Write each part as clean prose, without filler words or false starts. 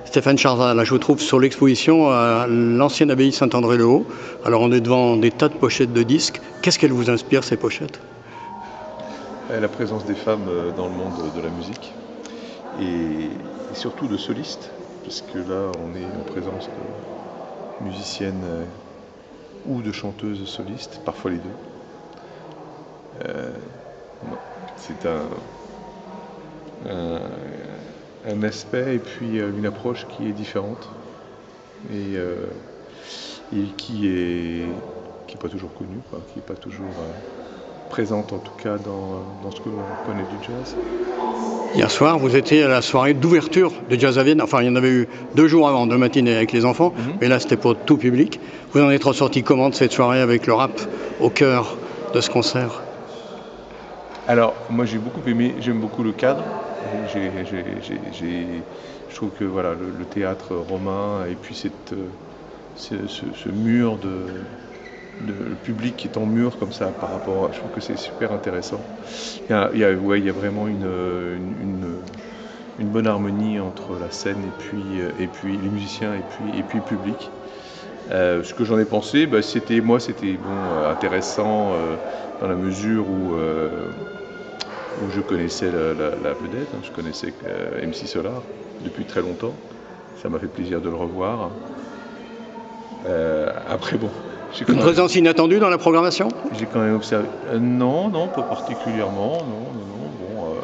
Stéphane Charzal, là je vous trouve sur l'exposition à l'ancienne abbaye Saint-André-le-Haut. Alors on est devant des tas de pochettes de disques. Qu'est-ce qu'elles vous inspirent, ces pochettes? La présence des femmes dans le monde de la musique et surtout de solistes, puisque là on est en présence de musiciennes ou de chanteuses solistes, parfois les deux. C'est un aspect et puis une approche qui est différente et qui est pas toujours connue, quoi, qui n'est pas toujours présente en tout cas dans ce que l'on connaît du jazz. Hier soir, vous étiez à la soirée d'ouverture de Jazz à Vienne. Enfin, il y en avait eu 2 jours avant, 2 matinées avec les enfants, mais là c'était pour tout public. Vous en êtes ressorti comment de cette soirée avec le rap au cœur de ce concert? Alors, moi j'ai beaucoup aimé, j'aime beaucoup le cadre. Je trouve que voilà, le théâtre romain et puis ce mur le public qui est en mur comme ça par rapport je trouve que c'est super intéressant. Il y a vraiment une bonne harmonie entre la scène et puis les musiciens et puis le public. Ce que j'en ai pensé, c'était bon, intéressant dans la mesure où je connaissais la vedette, hein, je connaissais MC Solar depuis très longtemps. Ça m'a fait plaisir de le revoir. Après bon. Une présence inattendue dans la programmation? J'ai quand même observé. Non, pas particulièrement. Non. Bon,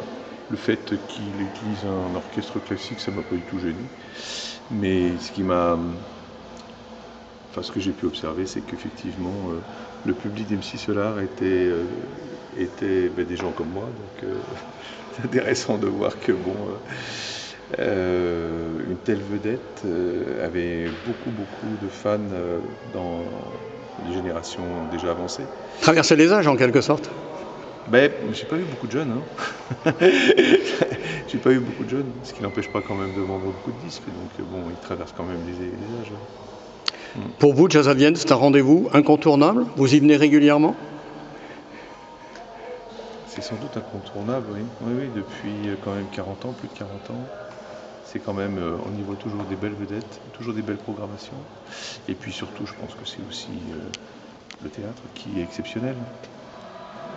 le fait qu'il utilise un orchestre classique, ça m'a pas du tout gêné. Mais ce que j'ai pu observer, c'est qu'effectivement, le public d'MC Solar était des gens comme moi. Donc, c'est intéressant de voir que une telle vedette avait beaucoup de fans dans les générations déjà avancées. Traverser les âges en quelque sorte? J'ai pas eu beaucoup de jeunes. Hein. J'ai pas eu beaucoup de jeunes, ce qui n'empêche pas quand même de vendre beaucoup de disques. Donc bon, ils traversent quand même les âges. Pour vous, Jazz à Vienne, c'est un rendez-vous incontournable? Vous y venez régulièrement? C'est sans doute incontournable, oui. Oui, depuis quand même 40 ans, plus de 40 ans. C'est quand même, on y voit toujours des belles vedettes, toujours des belles programmations. Et puis surtout, je pense que c'est aussi le théâtre qui est exceptionnel.